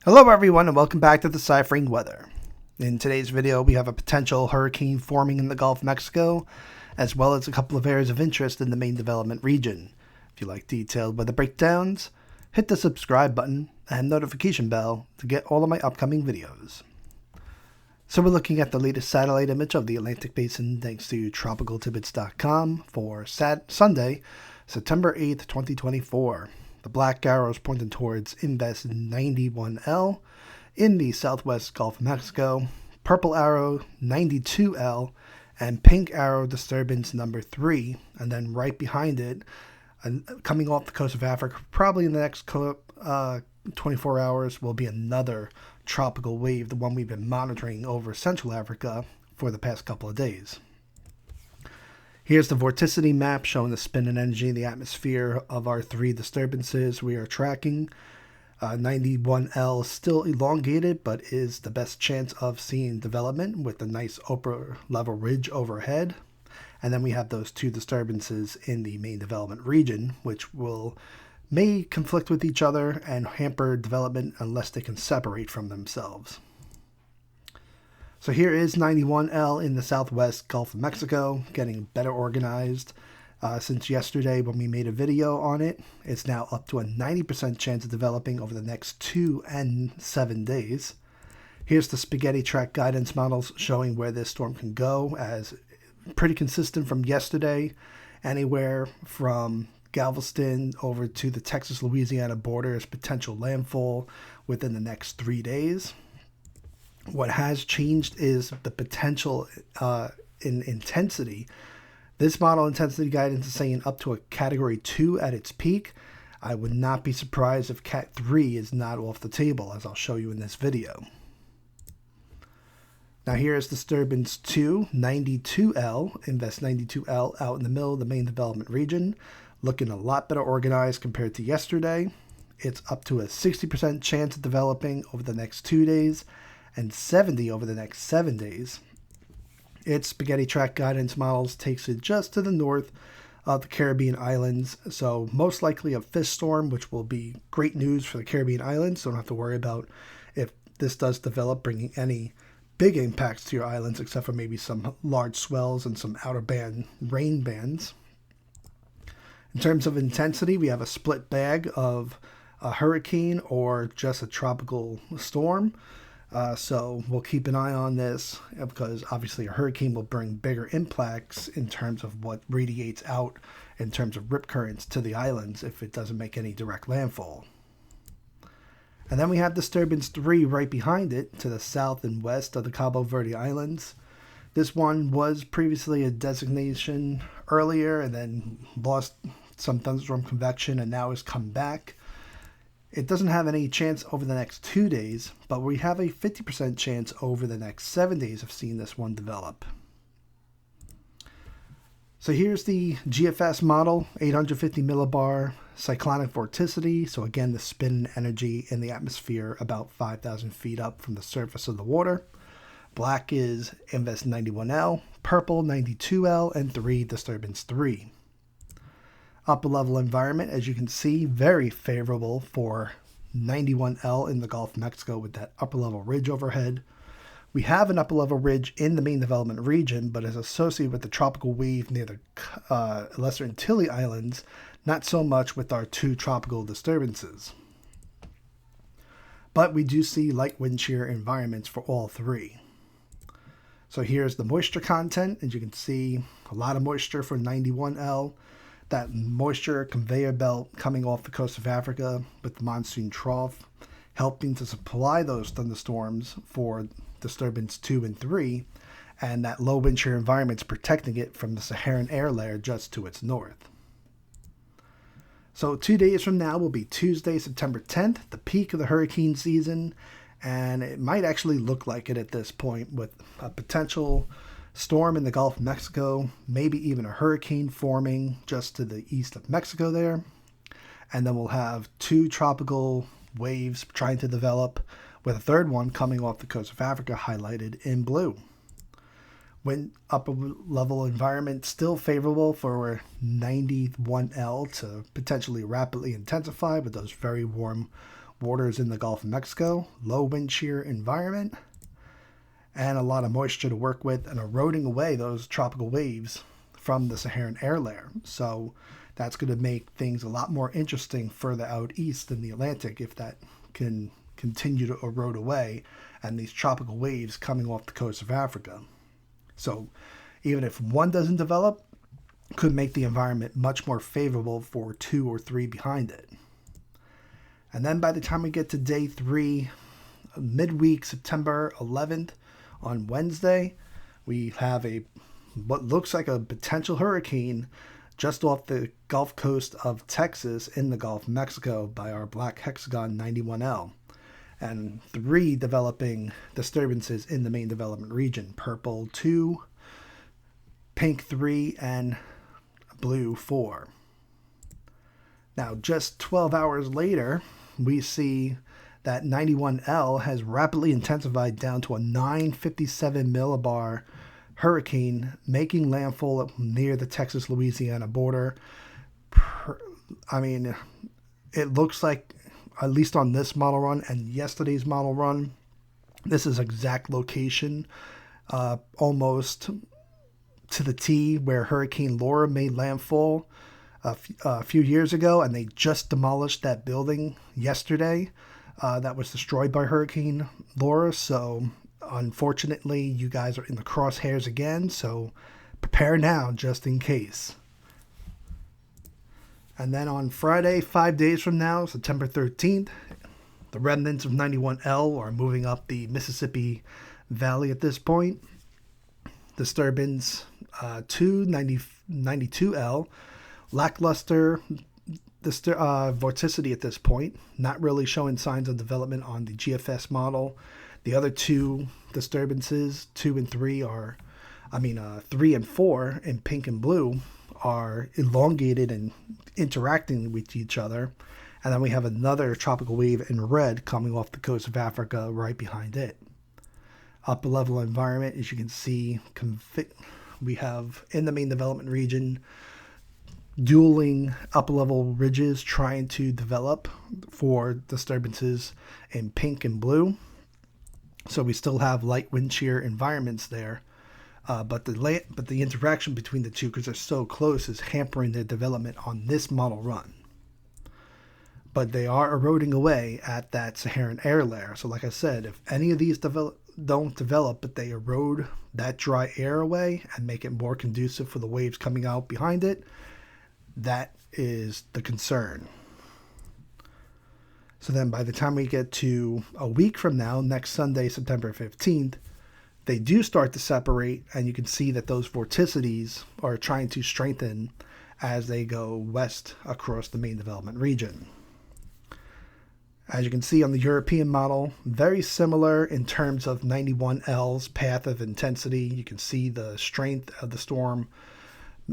Hello everyone and welcome back to Deciphering Weather. In today's video we have a potential hurricane forming in the Gulf of Mexico, as well as a couple of areas of interest in the main development region. If you like detailed weather breakdowns, hit the subscribe button and notification bell to get all of my upcoming videos. So we're looking at the latest satellite image of the Atlantic Basin thanks to tropicaltidbits.com for Sunday, September 8th, 2024. The black arrow is pointing towards NWS 91L in the southwest Gulf of Mexico, purple arrow 92L, and pink arrow disturbance number 3. And then right behind it, coming off the coast of Africa, probably in the next 24 hours, will be another tropical wave, the one we've been monitoring over Central Africa for the past couple of days. Here's the Vorticity map showing the spin and energy in the atmosphere of our 3 disturbances we are tracking. 91L still elongated, but is the best chance of seeing development with the nice upper level ridge overhead. And then we have those 2 disturbances in the main development region, which may conflict with each other and hamper development unless they can separate from themselves. So here is 91L in the southwest Gulf of Mexico, getting better organized since yesterday when we made a video on it. It's now up to a 90% chance of developing over the next 2 and 7 days. Here's the spaghetti track guidance models showing where this storm can go, as pretty consistent from yesterday, anywhere from Galveston over to the Texas-Louisiana border as potential landfall within the next 3 days. What has changed is the potential in intensity. This model intensity guidance is saying up to a Category 2 at its peak. I would not be surprised if Cat 3 is not off the table, as I'll show you in this video. Now here is disturbance 2, 92L, NWS 92L, out in the middle of the main development region, looking a lot better organized compared to yesterday. It's up to a 60% chance of developing over the next 2 days, and 70 over the next 7 days. Its spaghetti track guidance models takes it just to the north of the Caribbean islands, so most likely a fifth storm, which will be great news for the Caribbean islands, so don't have to worry about if this does develop bringing any big impacts to your islands, except for maybe some large swells and some outer band rain bands. In terms of intensity, we have a split bag of a hurricane or just a tropical storm. So we'll keep an eye on this because obviously a hurricane will bring bigger impacts in terms of what radiates out in terms of rip currents to the islands if it doesn't make any direct landfall. And then we have disturbance 3 right behind it to the south and west of the Cabo Verde Islands. This one was previously a designation earlier and then lost some thunderstorm convection and now has come back. It doesn't have any chance over the next 2 days, but we have a 50% chance over the next 7 days of seeing this one develop. So here's the GFS model, 850 millibar cyclonic vorticity. So again, the spin energy in the atmosphere about 5,000 feet up from the surface of the water. Black is NWS 91L, purple 92L, and 3 disturbance 3. Upper level environment, as you can see, very favorable for 91L in the Gulf of Mexico with that upper level ridge overhead. We have an upper level ridge in the main development region, but is associated with the tropical wave near the Lesser Antilles Islands, not so much with our 2 tropical disturbances. But we do see light wind shear environments for all 3. So here's the moisture content. As you can see, a lot of moisture for 91L. That moisture conveyor belt coming off the coast of Africa with the monsoon trough, helping to supply those thunderstorms for disturbance 2 and 3, and that low wind shear environment is protecting it from the Saharan air layer just to its north. So 2 days from now will be Tuesday, September 10th, the peak of the hurricane season, and it might actually look like it at this point with a potential storm in the Gulf of Mexico, maybe even a hurricane forming just to the east of Mexico there. And then we'll have 2 tropical waves trying to develop, with a third one coming off the coast of Africa highlighted in blue. Wind upper level environment still favorable for 91L to potentially rapidly intensify with those very warm borders in the Gulf of Mexico, low wind shear environment, and a lot of moisture to work with, and eroding away those tropical waves from the Saharan air layer. So that's going to make things a lot more interesting further out east in the Atlantic if that can continue to erode away, and these tropical waves coming off the coast of Africa. So even if one doesn't develop, could make the environment much more favorable for 2 or 3 behind it. And then by the time we get to day 3, midweek, September 11th, on Wednesday, we have what looks like a potential hurricane just off the Gulf Coast of Texas in the Gulf of Mexico by our black hexagon 91L. And 3 developing disturbances in the main development region: purple 2, pink 3, and blue 4. Now, just 12 hours later, we see that 91L has rapidly intensified down to a 957 millibar hurricane, making landfall near the Texas-Louisiana border. It looks like, at least on this model run and yesterday's model run, this is exact location, almost to the T where Hurricane Laura made landfall a few years ago, and they just demolished that building yesterday that was destroyed by Hurricane Laura. So unfortunately, you guys are in the crosshairs again, so prepare now just in case. And then on Friday, 5 days from now, September 13th, the remnants of 91L are moving up the Mississippi Valley at this point. Disturbance 92L, lackluster vorticity at this point, not really showing signs of development on the GFS model. The other 2 disturbances, 2 and 3 3 and 4 in pink and blue, are elongated and interacting with each other. And then we have another tropical wave in red coming off the coast of Africa right behind it. Upper level environment, as you can see, we have in the main development region dueling upper level ridges trying to develop for disturbances in pink and blue. So we still have light wind shear environments there, but the interaction between the two, because they're so close, is hampering their development on this model run. But they are eroding away at that Saharan air layer. So like I said, if any of these don't develop, but they erode that dry air away and make it more conducive for the waves coming out behind it, that is the concern. So then by the time we get to a week from now, next Sunday, September 15th, they do start to separate, and you can see that those vorticities are trying to strengthen as they go west across the main development region. As you can see on the European model, very similar in terms of 91L's path of intensity. You can see the strength of the storm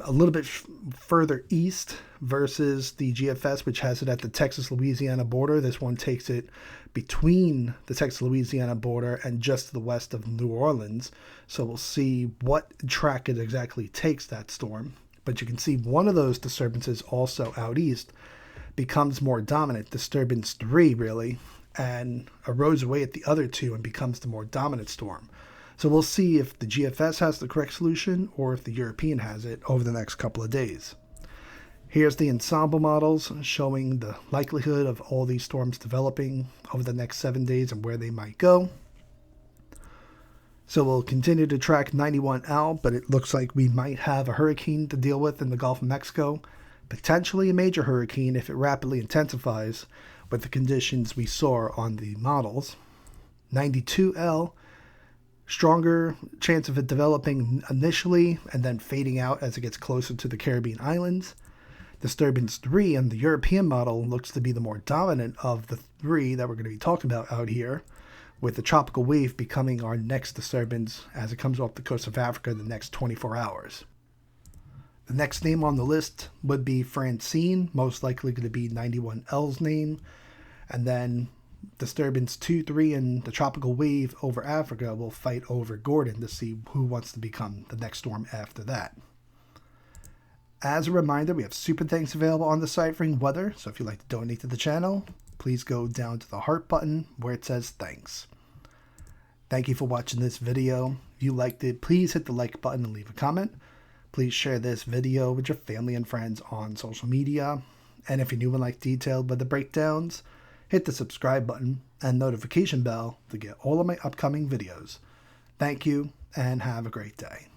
a little bit further east versus the GFS, which has it at the Texas-Louisiana border. This one takes it between the Texas-Louisiana border and just to the west of New Orleans. So we'll see what track it exactly takes, that storm. But you can see one of those disturbances also out east becomes more dominant, disturbance 3 really, and erodes away at the other 2 and becomes the more dominant storm. So we'll see if the GFS has the correct solution or if the European has it over the next couple of days. Here's the ensemble models showing the likelihood of all these storms developing over the next 7 days and where they might go. So we'll continue to track 91L, but it looks like we might have a hurricane to deal with in the Gulf of Mexico, potentially a major hurricane if it rapidly intensifies with the conditions we saw on the models. 92L, stronger chance of it developing initially and then fading out as it gets closer to the Caribbean islands. Disturbance 3 on the European model looks to be the more dominant of the 3 that we're going to be talking about out here, with the tropical wave becoming our next disturbance as it comes off the coast of Africa in the next 24 hours. The next name on the list would be Francine, most likely going to be 91L's name, and then Disturbance 2, 3, and the tropical wave over Africa will fight over Gordon to see who wants to become the next storm after that. As a reminder, we have super thanks available on Deciphering Weather, so if you'd like to donate to the channel, please go down to the heart button where it says thanks. Thank you for watching this video. If you liked it, please hit the like button and leave a comment. Please share this video with your family and friends on social media. And if you're new and like detailed weather breakdowns, hit the subscribe button and notification bell to get all of my upcoming videos. Thank you and have a great day.